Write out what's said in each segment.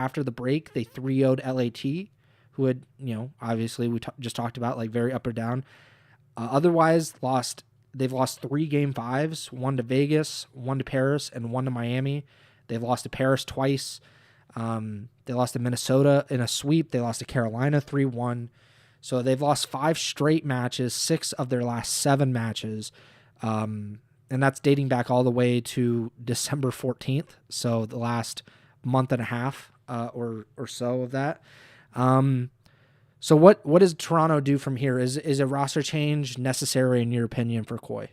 after the break, they 3-0'd LAT, who had, obviously we just talked about, like, very up or down. Otherwise, they've lost 3 game 5s, 1 to Vegas, 1 to Paris, and 1 to Miami. They've lost to Paris twice. They lost to Minnesota in a sweep. They lost to Carolina 3-1. So they've lost 5 straight matches, 6 of their last 7 matches. And that's dating back all the way to December 14th. So the last month and a half or so of that. So what does Toronto do from here? Is a roster change necessary in your opinion for Koi?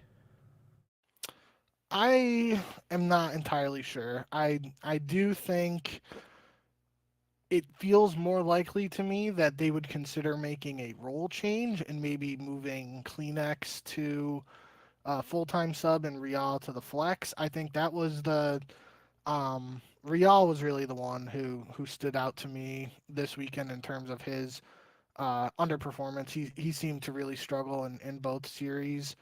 I am not entirely sure. I do think it feels more likely to me that they would consider making a role change and maybe moving Kleenex to full-time sub and Rial to the flex. I think that was Rial was really the one who stood out to me this weekend in terms of his underperformance. He seemed to really struggle in both series.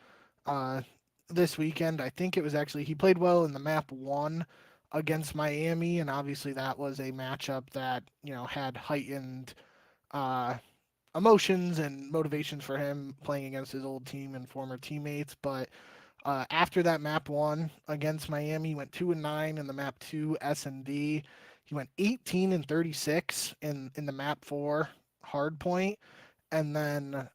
This weekend, I think it was actually he played well in the map 1 against Miami, and obviously that was a matchup that had heightened uh, emotions and motivations for him playing against his old team and former teammates. But after that map 1 against Miami, he went 2-9 in the map 2 S&D. He went 18-36 in the map 4 hardpoint, and then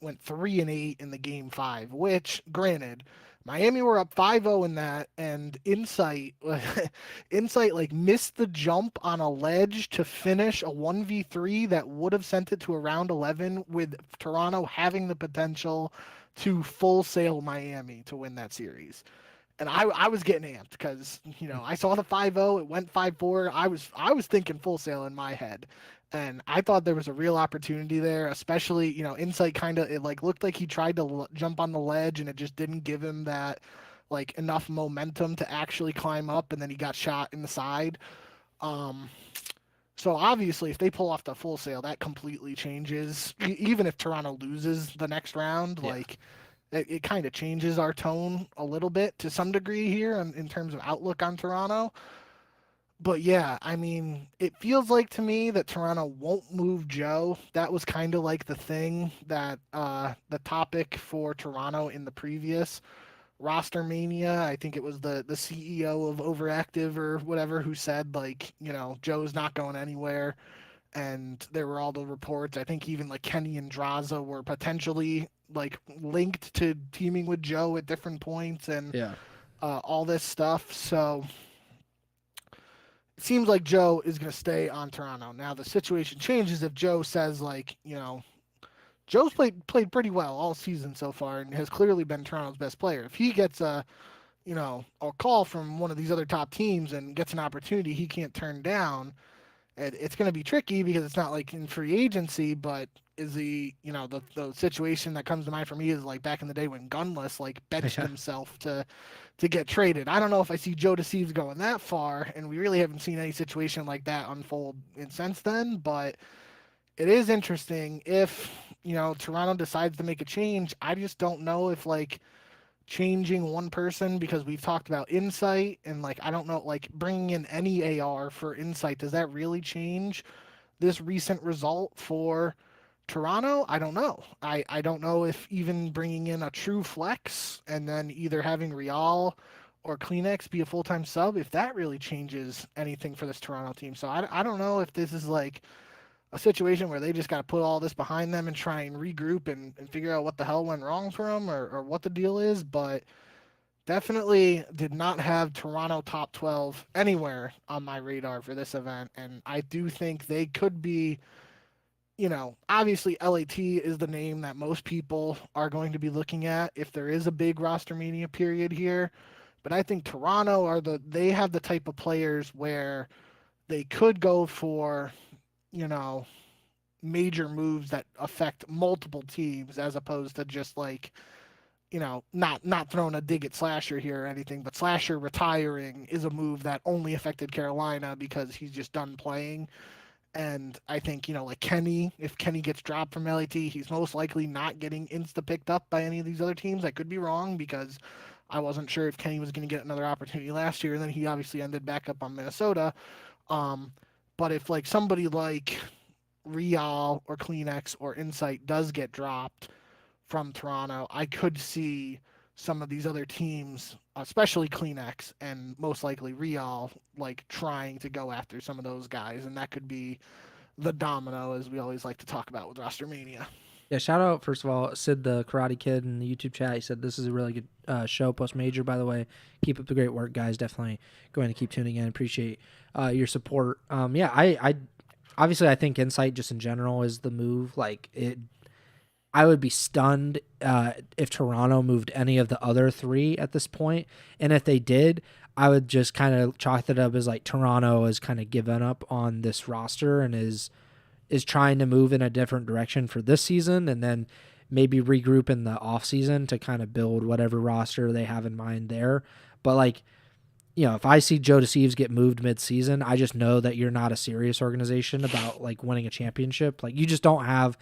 went 3-8 in the game 5. Which, granted, Miami were up 5-0 in that, and Insight like missed the jump on a ledge to finish a 1v3 that would have sent it to a round 11, with Toronto having the potential to full sail Miami to win that series. And I was getting amped because I saw the 5-0, it went 5-4. I was thinking full sail in my head, and I thought there was a real opportunity there. Especially Insight kind of, it like looked like he tried to jump on the ledge and it just didn't give him that like enough momentum to actually climb up, and then he got shot in the side. Um, so obviously, if they pull off the full sail, that completely changes. Even if Toronto loses the next round, Yeah. like it kind of changes our tone a little bit to some degree here in terms of outlook on Toronto. But yeah, I mean, it feels like to me that Toronto won't move Joe. That was kind of like the thing that the topic for Toronto in the previous roster mania. I think it was the CEO of Overactive or whatever who said like, Joe's not going anywhere. And there were all the reports. I think even like Kenny and Draza were potentially like linked to teaming with Joe at different points, and Yeah. all this stuff. So it seems like Joe is going to stay on Toronto. Now the situation changes if Joe says like, Joe's played pretty well all season so far and has clearly been Toronto's best player. If he gets a call from one of these other top teams and gets an opportunity he can't turn down, it's going to be tricky because it's not like in free agency. But is the situation that comes to mind for me is like back in the day when Gunless like benched Yeah. himself to get traded. I don't know if I see Joe Deceives going that far, and we really haven't seen any situation like that unfold since then. But it is interesting if Toronto decides to make a change. I just don't know if like changing one person, because we've talked about Insight, and like I don't know, like bringing in any AR for Insight, does that really change this recent result for Toronto? I don't know. I don't know if even bringing in a true flex and then either having Rial or Kleenex be a full-time sub, if that really changes anything for this Toronto team. So I don't know if this is like a situation where they just got to put all this behind them and try and regroup and figure out what the hell went wrong for them, or what the deal is. But definitely did not have Toronto top 12 anywhere on my radar for this event. And I do think they could be, obviously LAT is the name that most people are going to be looking at if there is a big roster mania period here. But I think Toronto they have the type of players where they could go for, you know, major moves that affect multiple teams as opposed to just like, not throwing a dig at Slasher here or anything, but Slasher retiring is a move that only affected Carolina because he's just done playing. And I think, like Kenny, if Kenny gets dropped from LAT, he's most likely not getting insta picked up by any of these other teams. I could be wrong because I wasn't sure if Kenny was going to get another opportunity last year, and then he obviously ended back up on Minnesota. Um, But if like somebody like Real or Kleenex or Insight does get dropped from Toronto, I could see some of these other teams, especially Kleenex and most likely Real, like trying to go after some of those guys, and that could be the domino, as we always like to talk about with Roster Mania. Yeah, shout out, first of all, Sid the Karate Kid in the YouTube chat. He said, this is a really good show, post-major, by the way. Keep up the great work, guys. Definitely going to keep tuning in. Appreciate your support. I obviously, I think Insight just in general is the move. Like, I would be stunned if Toronto moved any of the other three at this point. And if they did, I would just kind of chalk it up as like Toronto has kind of given up on this roster and is trying to move in a different direction for this season, and then maybe regroup in the off season to kind of build whatever roster they have in mind there. But like, if I see Joe DeCeves get moved mid-season, I just know that you're not a serious organization about like winning a championship. Like, you just don't have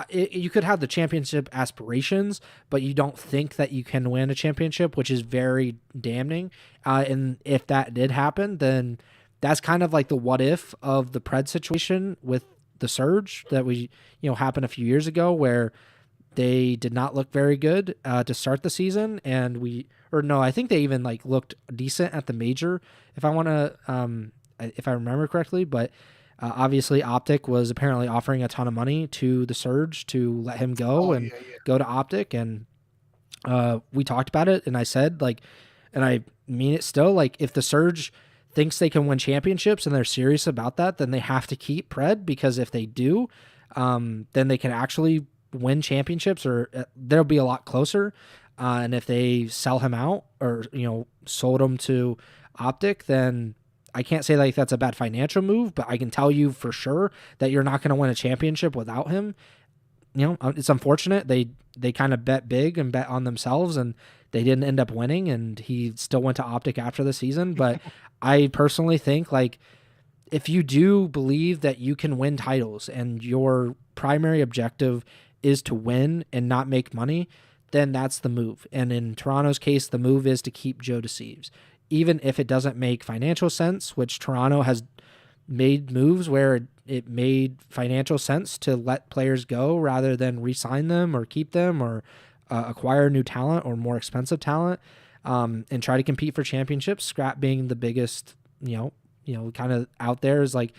you could have the championship aspirations, but you don't think that you can win a championship, which is very damning. And if that did happen, then that's kind of like the what if of the Pred situation with the Surge that happened a few years ago, where they did not look very good to start the season, and I think they even like looked decent at the major, if I remember correctly. But obviously, OpTic was apparently offering a ton of money to the Surge to let him go go to OpTic, and we talked about it, and I said, like, and I mean it still, like, if the Surge thinks they can win championships and they're serious about that, then they have to keep Pred, because if they do, then they can actually win championships, or they'll be a lot closer. And if they sell him out, or sold him to OpTic, then I can't say like that's a bad financial move, but I can tell you for sure that you're not going to win a championship without him. It's unfortunate. They kind of bet big and bet on themselves, and they didn't end up winning, and he still went to OpTic after the season. But I personally think, like, if you do believe that you can win titles and your primary objective is to win and not make money, then that's the move. And in Toronto's case, the move is to keep Joe DeCeves. Even if it doesn't make financial sense, which Toronto has made moves where it made financial sense to let players go rather than re-sign them or keep them, or acquire new talent or more expensive talent, and try to compete for championships. Scrap being the biggest, kind of out there, is like,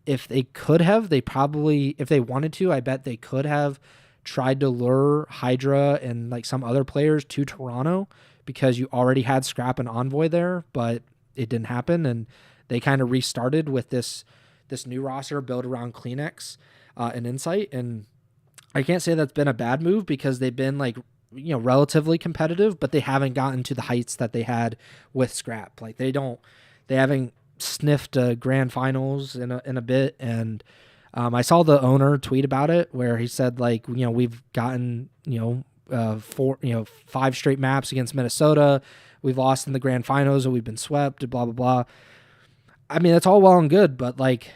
if they could have, they probably, if they wanted to, I bet they could have tried to lure Hydra and like some other players to Toronto, because you already had Scrap and Envoy there, but it didn't happen. And they kind of restarted with this new roster built around Kleenex and Insight. And I can't say that's been a bad move, because they've been like, relatively competitive, but they haven't gotten to the heights that they had with Scrap. Like, they haven't sniffed grand finals in a bit. And I saw the owner tweet about it, where he said, like, we've gotten, 5 straight maps against Minnesota. We've lost in the grand finals, and we've been swept, blah, blah, blah. I mean, that's all well and good, but like,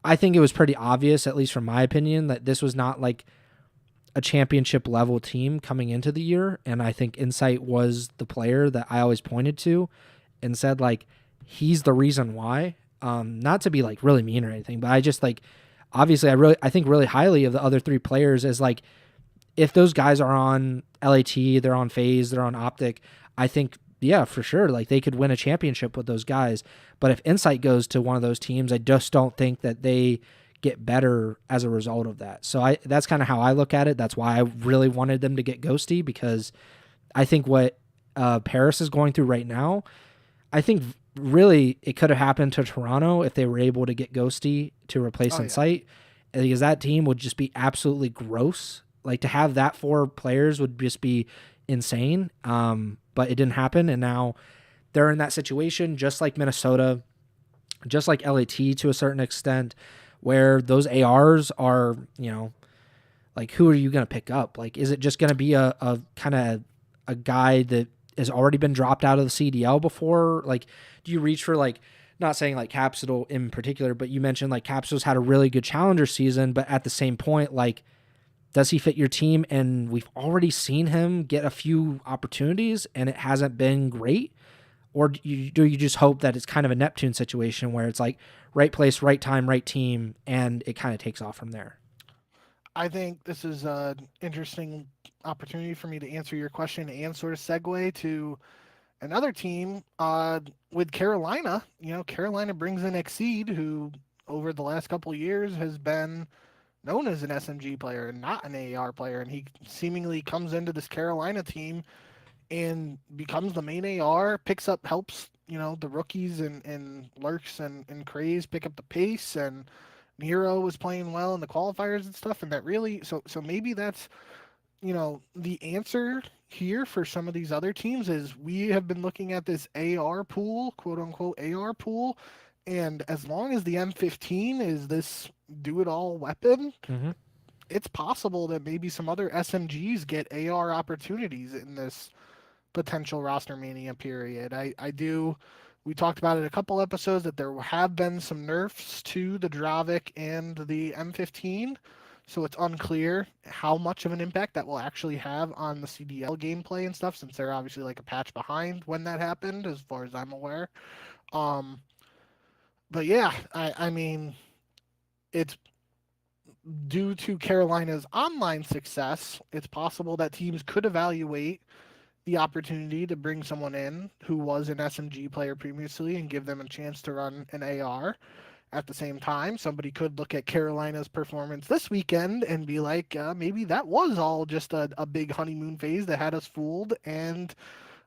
I think it was pretty obvious, at least from my opinion, that this was not like a championship level team coming into the year. And I think Insight was the player that I always pointed to and said, like, he's the reason why. Not to be like really mean or anything, but I just, like, obviously I think really highly of the other 3 players, as like, if those guys are on LAT, they're on FaZe, they're on OpTic, I think, yeah, for sure, like, they could win a championship with those guys. But if Insight goes to one of those teams, I just don't think that they get better as a result of that. So that's kind of how I look at it. That's why I really wanted them to get Ghosty, because I think what Paris is going through right now, I think really it could have happened to Toronto if they were able to get Ghosty to replace Insight, because that team would just be absolutely gross. Like, to have that 4 players would just be insane. But it didn't happen, and now they're in that situation, just like Minnesota, just like LAT to a certain extent, where those ARs are, like, who are you going to pick up? Like, is it just going to be a kind of a guy that has already been dropped out of the CDL before? Like, do you reach for, like, not saying like Capsule in particular, but you mentioned like Capsule's had a really good challenger season, but at the same point, like, does he fit your team? And we've already seen him get a few opportunities, and it hasn't been great. or do you just hope that it's kind of a Neptune situation where it's like right place, right time, right team, and it kind of takes off from there? I think this is an interesting opportunity for me to answer your question and sort of segue to another team with Carolina. Carolina brings in Exceed, who over the last couple of years has been known as an SMG player and not an AR player, and he seemingly comes into this Carolina team and becomes the main AR, helps the rookies and Lurks and Craze pick up the pace, and Nero was playing well in the qualifiers and stuff, and that really so maybe that's the answer here for some of these other teams is we have been looking at this AR pool, quote unquote AR pool, and as long as the M15 is this do it all weapon, Mm-hmm. it's possible that maybe some other SMGs get AR opportunities in this potential roster mania period. I do. We talked about it a couple episodes that there have been some nerfs to the Dravic and the M15, so it's unclear how much of an impact that will actually have on the CDL gameplay and stuff, since they're obviously like a patch behind when that happened, as far as I'm aware. Um, but yeah, I mean, it's due to Carolina's online success. It's possible that teams could evaluate the opportunity to bring someone in who was an SMG player previously and give them a chance to run an AR. At the same time, somebody could look at Carolina's performance this weekend and be like, maybe that was all just a big honeymoon phase that had us fooled, and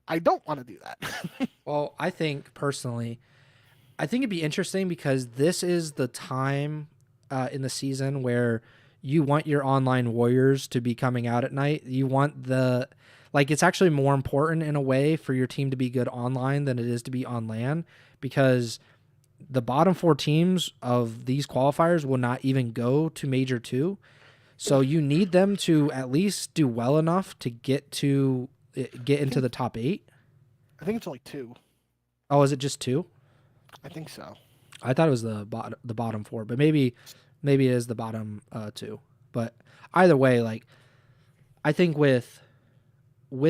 I don't want to do that. Well, I think personally, I think it'd be interesting because this is the time in the season where you want your online warriors to be coming out at night. You want it's actually more important in a way for your team to be good online than it is to be on LAN, because the bottom 4 teams of these qualifiers will not even go to Major 2. So you need them to at least do well enough to get into the top 8. I think it's only 2. Oh, is it just 2? I think so. I thought it was the bottom 4, but maybe it is the bottom 2. But either way, like I think with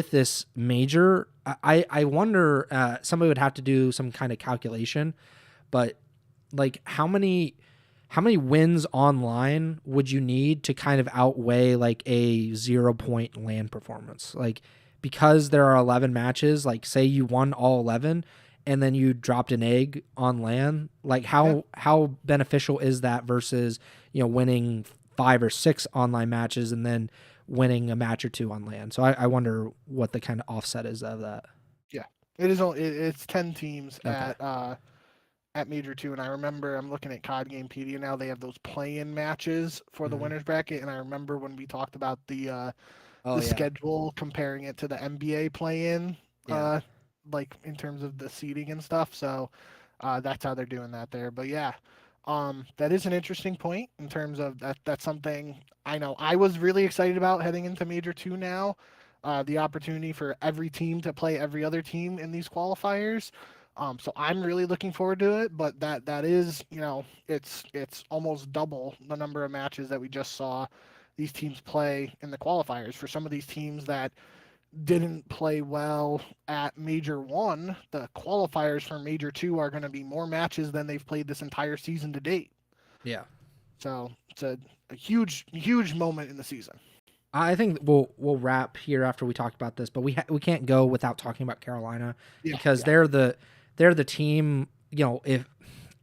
this major, I wonder, somebody would have to do some kind of calculation, but like how many wins online would you need to kind of outweigh like a 0-point LAN performance? Like, because there are 11 matches, like say you won all 11 and then you dropped an egg on LAN, like how beneficial is that versus, winning 5 or 6 online matches and then winning a match or 2 on LAN? So I wonder what the kind of offset is of that. Yeah, it's 10 teams at Major 2, and I remember I'm looking at COD Gamepedia now. They have those play-in matches for the winners bracket, and I remember when we talked about the schedule, comparing it to the NBA play-in, like in terms of the seeding and stuff. So that's how they're doing that there. But yeah, that is an interesting point in terms of that. That's something I know I was really excited about heading into Major 2 now. The opportunity for every team to play every other team in these qualifiers. So I'm really looking forward to it, but that is, it's almost double the number of matches that we just saw these teams play in the qualifiers. For some of these teams that didn't play well at Major 1, the qualifiers for Major 2 are going to be more matches than they've played this entire season to date. Yeah. So it's a huge, huge moment in the season. I think we'll wrap here after we talk about this, but we can't go without talking about Carolina because they're the team. If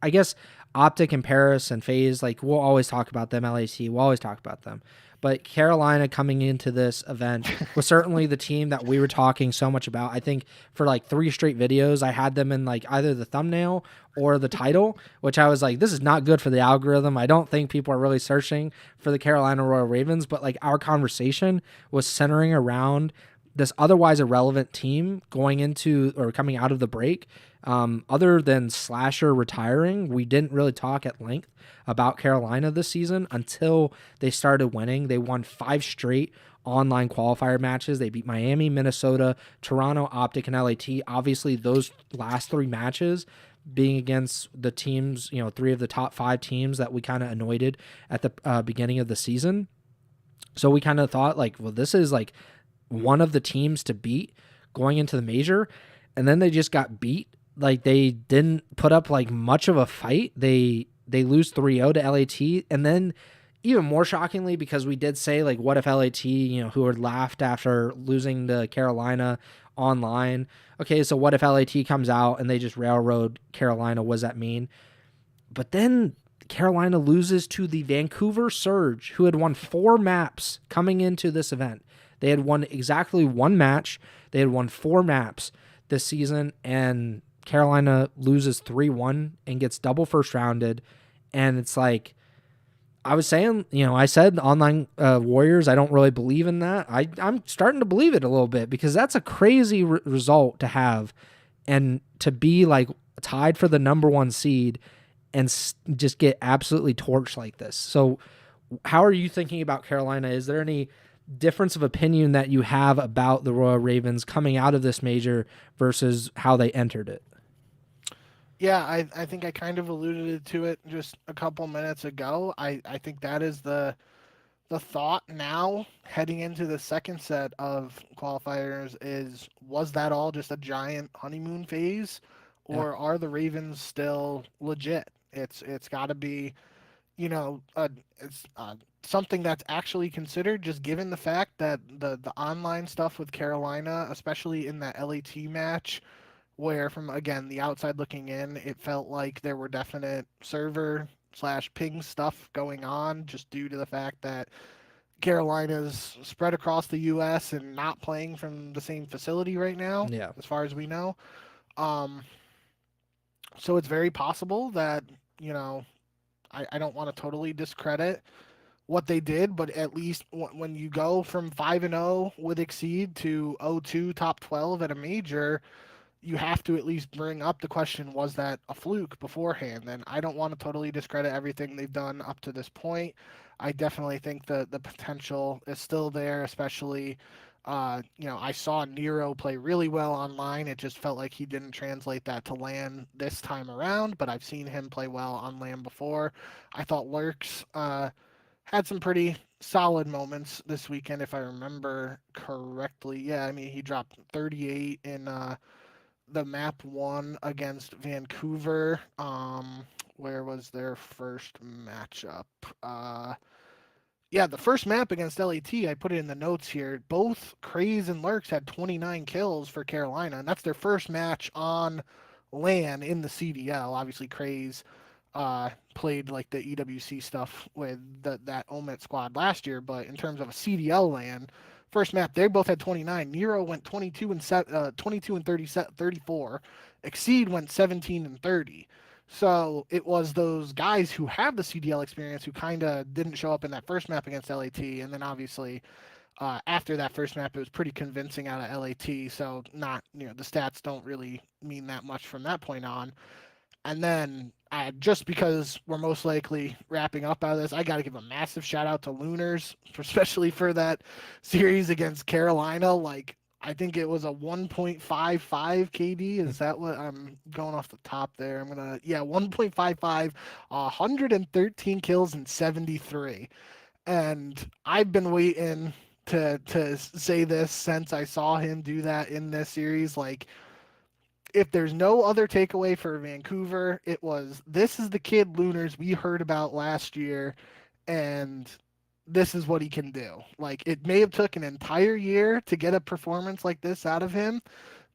I guess OpTic and Paris and FaZe, like we'll always talk about them. LAC, we'll always talk about them. But Carolina coming into this event was certainly the team that we were talking so much about. I think for like 3 straight videos, I had them in like either the thumbnail or the title, which I was like, this is not good for the algorithm. I don't think people are really searching for the Carolina Royal Ravens, but like our conversation was centering around this otherwise irrelevant team going into or coming out of the break. Other than Slasher retiring, we didn't really talk at length about Carolina this season until they started winning. They won 5 straight online qualifier matches. They beat Miami, Minnesota, Toronto, OpTic, and LAT. Obviously, those last 3 matches being against the teams, 3 of the top 5 teams that we kind of anointed at the beginning of the season. So we kind of thought like, well, this is like one of the teams to beat going into the major. and then they just got beat. Like they didn't put up like much of a fight. They lose 3-0 to LAT, and then even more shockingly, because we did say like, what if LAT, who had laughed after losing to Carolina online. Okay, so what if LAT comes out and they just railroad Carolina? What does that mean? But then Carolina loses to the Vancouver Surge, who had won 4 maps coming into this event. They had won exactly 1 match. They had won 4 maps this season, and Carolina loses 3-1 and gets double first rounded. And it's like, I was saying, I said online Warriors, I don't really believe in that. I'm starting to believe it a little bit, because that's a crazy result to have, and to be like tied for the number 1 seed and just get absolutely torched like this. So how are you thinking about Carolina? Is there any difference of opinion that you have about the Royal Ravens coming out of this major versus how they entered it? Yeah, I think I kind of alluded to it just a couple minutes ago. I think that is the thought now heading into the second set of qualifiers is, was that all just a giant honeymoon phase, Yeah. or are the Ravens still legit? It's got to be, it's something that's actually considered, just given the fact that the online stuff with Carolina, especially in that LAT match, where from again the outside looking in, it felt like there were definite server slash ping stuff going on, just due to the fact that Carolina's spread across the U.S. and not playing from the same facility right now, Yeah. as far as we know. Um, so it's very possible that, I don't want to totally discredit what they did, but at least when you go from 5-0 with Exceed to 0-2 top 12 at a major, you have to at least bring up the question, was that a fluke beforehand? And I don't want to totally discredit everything they've done up to this point. I definitely think the potential is still there, especially, I saw Nero play really well online. It just felt like he didn't translate that to LAN this time around, but I've seen him play well on LAN before. I thought Lurks had some pretty solid moments this weekend, if I remember correctly. Yeah, I mean, he dropped 38 in the map 1 against Vancouver. Where was their first matchup? Yeah, the first map against LAT, I put it in the notes here. Both Craze and Lurks had 29 kills for Carolina, and that's their first match on LAN in the CDL. Obviously, Craze played like the EWC stuff with that Omet squad last year, but in terms of a CDL LAN, first map they both had 29. Nero went 22 and 34. Exceed went 17 and 30. So it was those guys who have the CDL experience who kind of didn't show up in that first map against LAT, and then obviously after that first map, it was pretty convincing out of LAT. So not, the stats don't really mean that much from that point on. And then just because we're most likely wrapping up out of this, I got to give a massive shout out to Lunars, especially for that series against Carolina. Like, I think it was a 1.55 KD. Is that what I'm going off the top there? 1.55, 113 kills and 73. And I've been waiting to say this since I saw him do that in this series. Like, if there's no other takeaway for Vancouver, it was, this is the kid Lunars we heard about last year, and this is what he can do. Like, it may have took an entire year to get a performance like this out of him,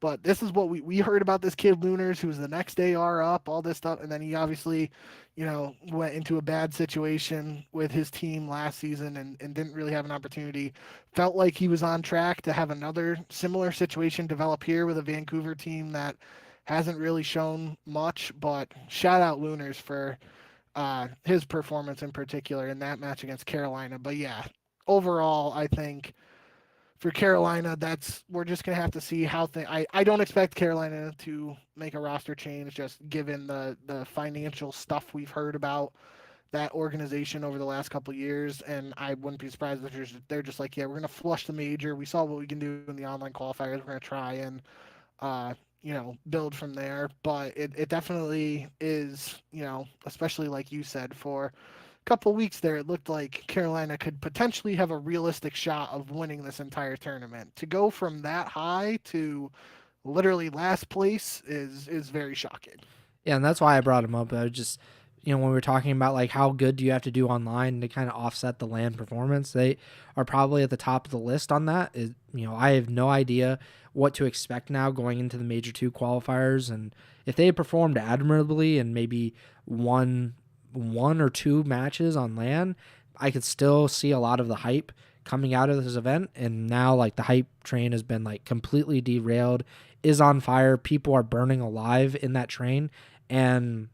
but this is what we heard about this kid Lunars, who was the next AR up, all this stuff, and then he obviously, went into a bad situation with his team last season and didn't really have an opportunity. Felt like he was on track to have another similar situation develop here with a Vancouver team that hasn't really shown much, but shout out Lunars for his performance in particular in that match against Carolina. But yeah, overall, I think for Carolina, we're just gonna have to see how I don't expect Carolina to make a roster change, just given the financial stuff we've heard about that organization over the last couple of years, and I wouldn't be surprised if they're just like, yeah, we're gonna flush the major. We saw what we can do in the online qualifiers. We're gonna try and build from there. But it definitely is, especially like you said, for couple weeks there, it looked like Carolina could potentially have a realistic shot of winning this entire tournament. To go from that high to literally last place is very shocking. Yeah, and that's why I brought him up. I was just, when we were talking about like how good do you have to do online to kind of offset the LAN performance, they are probably at the top of the list on that. I have no idea what to expect now going into the Major 2 qualifiers, and if they had performed admirably and maybe won one or two matches on LAN, I could still see a lot of the hype coming out of this event. And now like the hype train has been like completely derailed, is on fire. People are burning alive in that train, and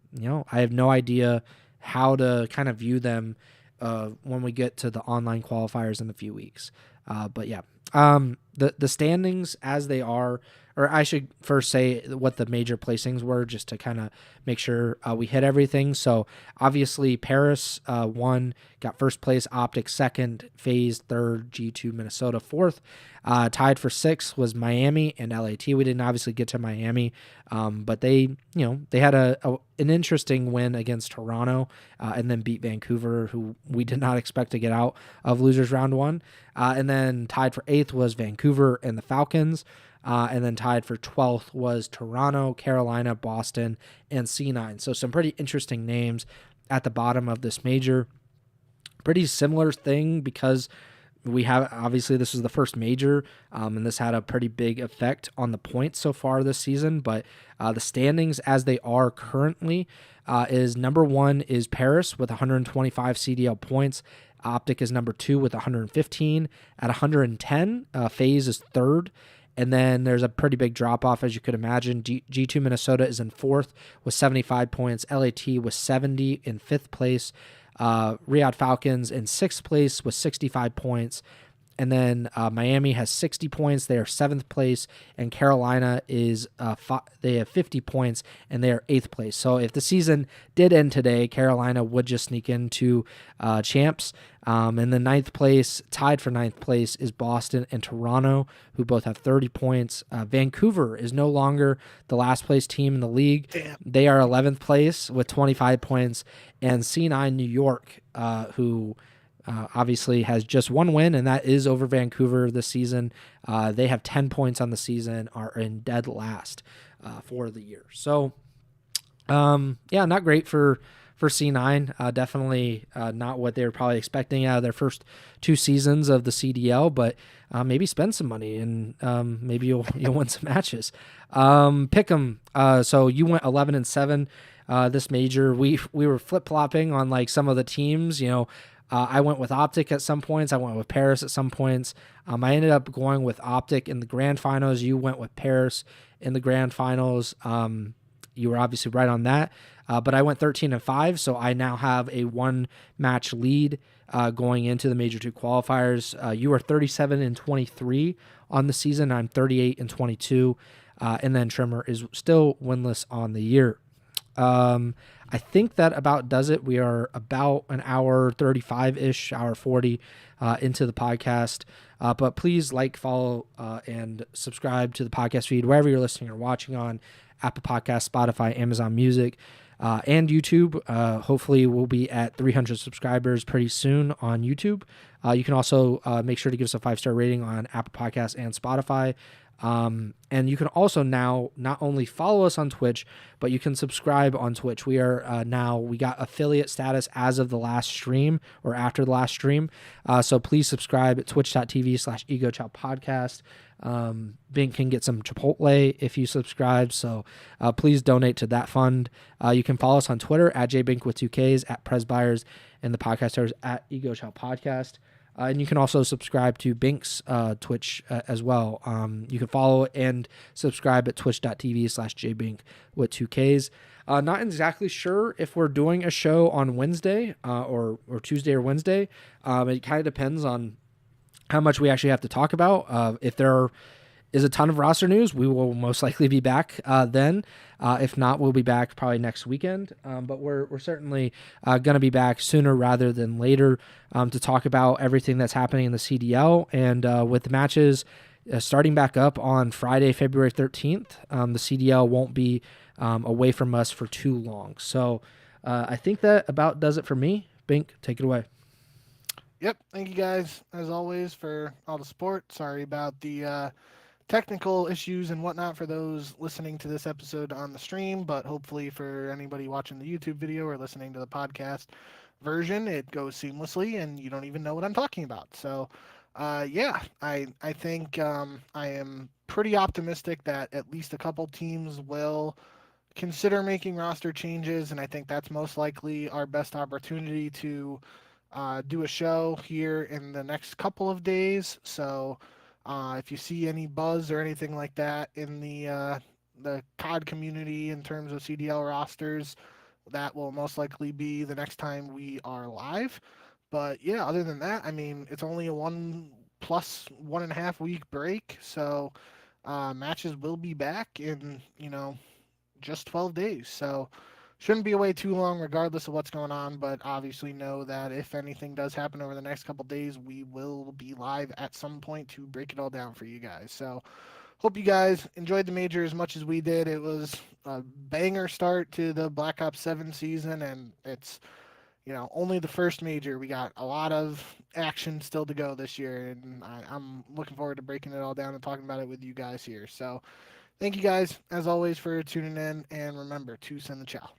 I have no idea how to kind of view them when we get to the online qualifiers in a few weeks. But yeah, the standings as they are, or I should first say what the major placings were, just to kind of make sure we hit everything. So obviously Paris won, got first place, OpTic second, FaZe third, G2 Minnesota fourth. Tied for sixth was Miami and LAT. We didn't obviously get to Miami, but they had an interesting win against Toronto, and then beat Vancouver, who we did not expect to get out of losers round one. And then tied for eighth was Vancouver and the Falcons. And then tied for 12th was Toronto, Carolina, Boston, and C9. So some pretty interesting names at the bottom of this major. Pretty similar thing because we have, obviously this was the first major, and this had a pretty big effect on the points so far this season. But the standings as they are currently is number one is Paris with 125 CDL points. OpTic is number two with 115. At 110, FaZe is third. And then there's a pretty big drop-off, as you could imagine. G2 Minnesota is in fourth with 75 points. LAT was 70 in fifth place. Riyadh Falcons in sixth place with 65 points. And then Miami has 60 points. They are seventh place. And Carolina is they have 50 points, and they are eighth place. So if the season did end today, Carolina would just sneak into champs. And the ninth place, tied for ninth place, is Boston and Toronto, who both have 30 points. Vancouver is no longer the last place team in the league. Damn. They are 11th place with 25 points. And C9 New York, who obviously has just one win, and that is over Vancouver this season. They have 10 points on the season, are in dead last for the year. So, not great for C9. Definitely not what they were probably expecting out of their first two seasons of the CDL, but maybe spend some money and maybe you'll win some matches. Pick them. So you went 11-7 this major. We were flip-flopping on like some of the teams, I went with OpTic at some points. I went with Paris at some points. I ended up going with OpTic in the grand finals. You went with Paris in the grand finals. You were obviously right on that. But I went 13-5, so I now have a one-match lead going into the Major 2 qualifiers. You are 37-23 on the season. I'm 38-22. And then Trimmer is still winless on the year. I think that about does it. We are about an hour 35-ish, hour 40 into the podcast. But please like, follow, and subscribe to the podcast feed wherever you're listening or watching on: Apple Podcasts, Spotify, Amazon Music, and YouTube. Hopefully we'll be at 300 subscribers pretty soon on YouTube. You can also make sure to give us a 5-star rating on Apple Podcasts and Spotify. And you can also now not only follow us on Twitch, but you can subscribe on Twitch. We are we got affiliate status as of the last stream or after the last stream. So please subscribe at twitch.tv/Ego Chall Podcast. Bink can get some Chipotle if you subscribe. So please donate to that fund. You can follow us on Twitter at jbink with 2Ks, at Preston Byers, and the podcasters at Ego Chall Podcast. And you can also subscribe to Bink's Twitch as well. You can follow and subscribe at twitch.tv/jbink with 2Ks. Not exactly sure if we're doing a show on Wednesday or Tuesday or Wednesday. It kind of depends on how much we actually have to talk about. If there is a ton of roster news, we will most likely be back then. If not, we'll be back probably next weekend. But we're certainly going to be back sooner rather than later to talk about everything that's happening in the CDL. And with the matches starting back up on Friday, February 13th, the CDL won't be away from us for too long. So I think that about does it for me. Bink, take it away. Yep. Thank you guys, as always, for all the support. Sorry about the technical issues and whatnot for those listening to this episode on the stream, but hopefully for anybody watching the YouTube video or listening to the podcast version, it goes seamlessly and you don't even know what I'm talking about. So, yeah, I think I am pretty optimistic that at least a couple teams will consider making roster changes, and I think that's most likely our best opportunity to do a show here in the next couple of days. So if you see any buzz or anything like that in the COD community in terms of CDL rosters, that will most likely be the next time we are live. But yeah, other than that, I mean, it's only a 1+1.5 week break, so matches will be back in just 12 days. So shouldn't be away too long regardless of what's going on, but obviously know that if anything does happen over the next couple days, we will be live at some point to break it all down for you guys. So hope you guys enjoyed the major as much as we did. It was a banger start to the Black Ops 7 season, and it's only the first major. We got a lot of action still to go this year, and I'm looking forward to breaking it all down and talking about it with you guys here. So thank you guys, as always, for tuning in, and remember to send the chow.